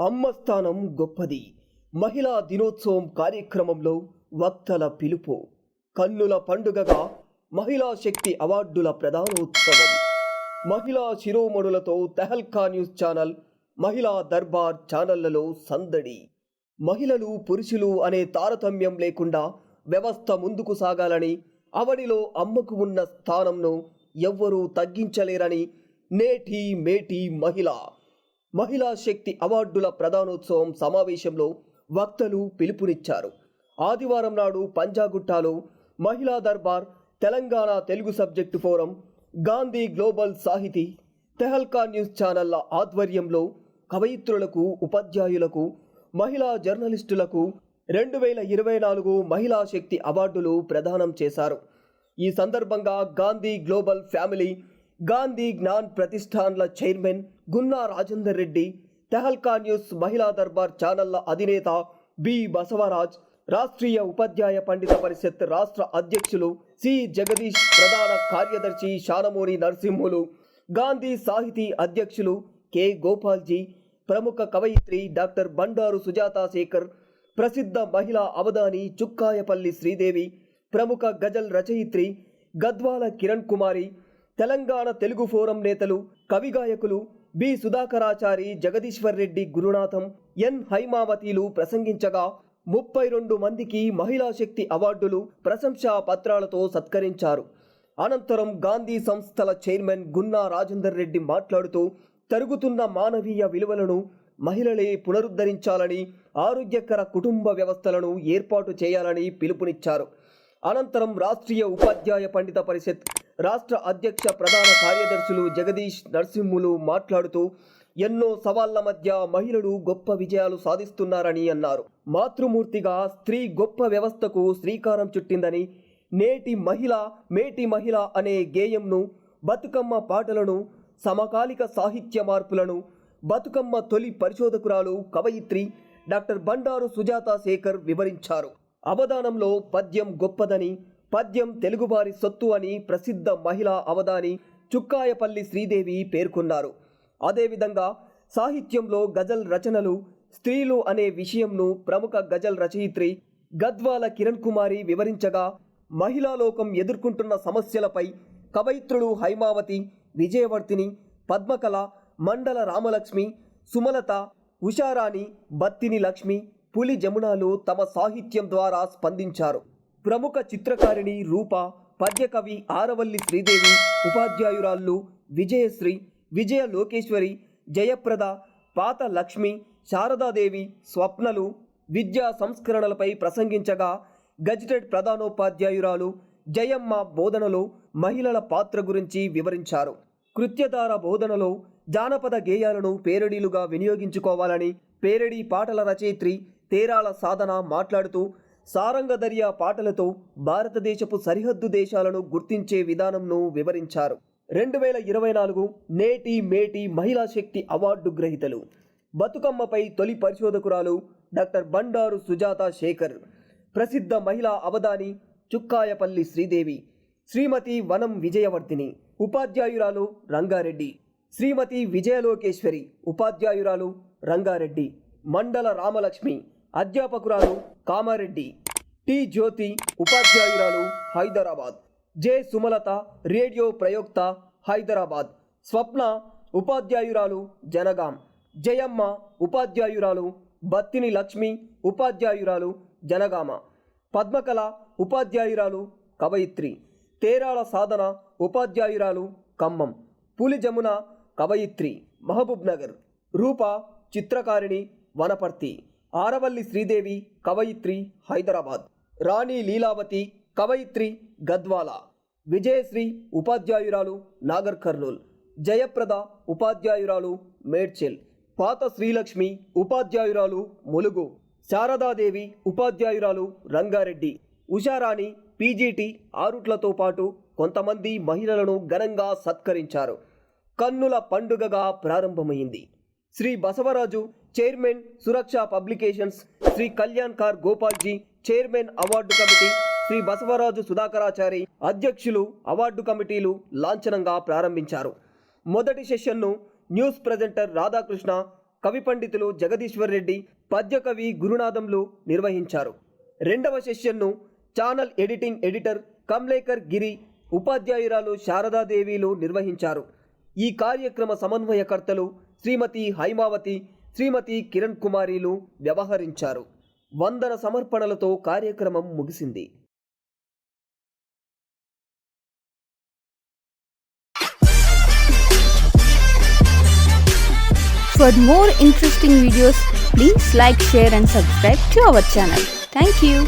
అమ్మ స్థానం గొప్పది. మహిళా దినోత్సవం కార్యక్రమంలో వక్తల పిలుపు. కన్నుల పండుగగా మహిళా శక్తి అవార్డుల ప్రధానోత్సవం. మహిళా శిరోమణులతో తెహల్కా న్యూస్ ఛానల్, మహిళా దర్బార్ ఛానళ్లలో సందడి. మహిళలు పురుషులు అనే తారతమ్యం లేకుండా వ్యవస్థ ముందుకు సాగాలని, అవనిలో అమ్మకు ఉన్న స్థానంను ఎవ్వరూ తగ్గించలేరని నేటి మేటి మహిళా శక్తి అవార్డుల ప్రధానోత్సవం సమావేశంలో వక్తలు పిలుపునిచ్చారు. ఆదివారం నాడు పంజాగుట్టలో మహిళా Darbar, Telangana Telugu subject forum, Gandhi global సాహితీ, తెహల్కా న్యూస్ ఛానళ్ల ఆధ్వర్యంలో కవయిత్రులకు, ఉపాధ్యాయులకు, మహిళా జర్నలిస్టులకు 2024 మహిళా శక్తి అవార్డులు ప్రదానం చేశారు. ఈ సందర్భంగా గాంధీ గ్లోబల్ ఫ్యామిలీ, గాంధీ జ్ఞాన్ ప్రతిష్టాన్ల చైర్మన్ గున్నా రాజేందర్ రెడ్డి, తెహల్కా న్యూస్ మహిళా దర్బార్ ఛానళ్ల అధినేత బి బసవరాజ్, రాష్ట్రీయ ఉపాధ్యాయ పండిత పరిషత్ రాష్ట్ర అధ్యక్షులు సి జగదీష్, ప్రధాన కార్యదర్శి శానమూరి నరసింహులు, గాంధీ సాహితీ అధ్యక్షులు కె గోపాల్జీ, ప్రముఖ కవయిత్రి డాక్టర్ బండారు సుజాత శేఖర్, ప్రసిద్ధ మహిళా అవధాని చుక్కాయపల్లి శ్రీదేవి, ప్రముఖ గజల్ రచయిత్రి గద్వాల కిరణ్ కుమారి, తెలంగాణ తెలుగు ఫోరం నేతలు, కవిగాయకులు బి సుధాకరాచారి, జగదీశ్వర్ రెడ్డి గురునాథం, ఎన్ హైమావతిలు ప్రసంగించగా 32 మందికి మహిళా శక్తి అవార్డులు, ప్రశంసా పత్రాలతో సత్కరించారు. అనంతరం గాంధీ సంస్థల చైర్మన్ గున్నా రాజేందర్ రెడ్డి మాట్లాడుతూ, తరుగుతున్న మానవీయ విలువలను మహిళలే పునరుద్ధరించాలని, ఆరోగ్యకర కుటుంబ వ్యవస్థలను ఏర్పాటు చేయాలని పిలుపునిచ్చారు. అనంతరం రాష్ట్రీయ ఉపాధ్యాయ పండిత పరిషత్ రాష్ట్ర అధ్యక్ష, ప్రధాన కార్యదర్శులు జగదీష్, నరసింహులు మాట్లాడుతూ, ఎన్నో సవాళ్ల మధ్య మహిళలు గొప్ప విజయాలు సాధిస్తున్నారని అన్నారు. మాతృమూర్తిగా స్త్రీ గొప్ప వ్యవస్థకు శ్రీకారం చుట్టిందని, నేటి మహిళ మేటి మహిళ అనే గేయంను, బతుకమ్మ పాటలను, సమకాలిక సాహిత్య మార్పులను బతుకమ్మ తొలి పరిశోధకురాలు, కవయిత్రి డాక్టర్ బండారు సుజాత శేఖర్ వివరించారు. అవధానంలో పద్యం గొప్పదని, పద్యం తెలుగువారి సొత్తు అని ప్రసిద్ధ మహిళా అవధాని చుక్కాయపల్లి శ్రీదేవి పేర్కొన్నారు. అదేవిధంగా సాహిత్యంలో గజల్ రచనలు, స్త్రీలు అనే విషయంను ప్రముఖ గజల్ రచయిత్రి గద్వాల కిరణ్ కుమారి వివరించగా, మహిళా లోకం ఎదుర్కొంటున్న సమస్యలపై కవయిత్రులు హైమావతి, విజయవర్తిని, పద్మకళ, మండల రామలక్ష్మి, సుమలత, ఉషారాణి, బత్తిని లక్ష్మి, పులి జమునాలు తమ సాహిత్యం ద్వారా స్పందించారు. ప్రముఖ చిత్రకారిణి రూప, పద్యకవి ఆరవల్లి శ్రీదేవి, ఉపాధ్యాయురాళ్ళు విజయశ్రీ, విజయ లోకేశ్వరి, జయప్రద, పాత లక్ష్మి, శారదాదేవి, స్వప్నలు విద్యా సంస్కరణలపై ప్రసంగించగా, గజిటెడ్ ప్రధానోపాధ్యాయురాలు జయమ్మ బోధనలో మహిళల పాత్ర గురించి వివరించారు. కృత్యధార బోధనలో జానపద గేయాలను పేరడీలుగా వినియోగించుకోవాలని పేరడీ పాటల రచయిత్రి తేరాల సాధన మాట్లాడుతూ, సారంగదర్యా పాటలతో భారతదేశపు సరిహద్దు దేశాలను గుర్తించే విధానంను వివరించారు. 2024 నేటి మేటి మహిళా శక్తి అవార్డు గ్రహీతలు: బతుకమ్మపై తొలి పరిశోధకురాలు డాక్టర్ బండారు సుజాత శేఖర్, ప్రసిద్ధ మహిళా అవధాని చుక్కాయపల్లి శ్రీదేవి, శ్రీమతి వనం విజయవర్తిని, ఉపాధ్యాయురాలు రంగారెడ్డి, శ్రీమతి విజయలోకేశ్వరి, ఉపాధ్యాయురాలు రంగారెడ్డి, మండల రామలక్ష్మి, అధ్యాపకురాలు కామారెడ్డి, టి జ్యోతి, ఉపాధ్యాయురాలు హైదరాబాద్, జె సుమలత, రేడియో ప్రయోక్త హైదరాబాద్, స్వప్న, ఉపాధ్యాయురాలు జనగాం, జయమ్మ, ఉపాధ్యాయురాలు, బత్తిని లక్ష్మి, ఉపాధ్యాయురాలు జనగామ, పద్మకళ, ఉపాధ్యాయురాలు కవయిత్రి, తేరాళ సాధన, ఉపాధ్యాయురాలు ఖమ్మం, పులి జమున, కవయిత్రి మహబూబ్ నగర్, రూప, చిత్రకారిణి వనపర్తి, ఆరవల్లి శ్రీదేవి, కవయిత్రి హైదరాబాద్, రాణి లీలావతి, కవయిత్రి గద్వాల, విజయశ్రీ, ఉపాధ్యాయురాలు నాగర్ కర్నూల్, జయప్రద, ఉపాధ్యాయురాలు మేడ్చెల్, పాత శ్రీలక్ష్మి, ఉపాధ్యాయురాలు ములుగు, శారదాదేవి, ఉపాధ్యాయురాలు రంగారెడ్డి, ఉషారాణి, పీజీటీ ఆరుట్లతో పాటు కొంతమంది మహిళలను ఘనంగా సత్కరించారు. కన్నుల పండుగగా ప్రారంభమైంది. Shri Basavaraju, chairman Suraksha publications, Shri Kalyan Kar Gopalji, chairman award committee, Shri Basavaraju Sudhakarachari, అధ్యక్షులు అవార్డు కమిటీలు లాంఛనంగా ప్రారంభించారు. మొదటి సెషన్ను న్యూస్ ప్రెజెంటర్ రాధాకృష్ణ, కవి పండితులు జగదీశ్వర్ రెడ్డి, పద్యకవి గురునాథంలు నిర్వహించారు. రెండవ సెషన్ను ఛానల్ ఎడిటింగ్ ఎడిటర్ కమ్లేకర్ గిరి, ఉపాధ్యాయురాలు శారదాదేవిలు నిర్వహించారు. ఈ కార్యక్రమ సమన్వయకర్తలు శ్రీమతి హైమావతి, శ్రీమతి కిరణ్ కుమారీలు వ్యవహరించారు. వందన సమర్పణలతో కార్యక్రమం ముగిసింది. For more interesting videos, please like, share and subscribe to our channel. Thank you.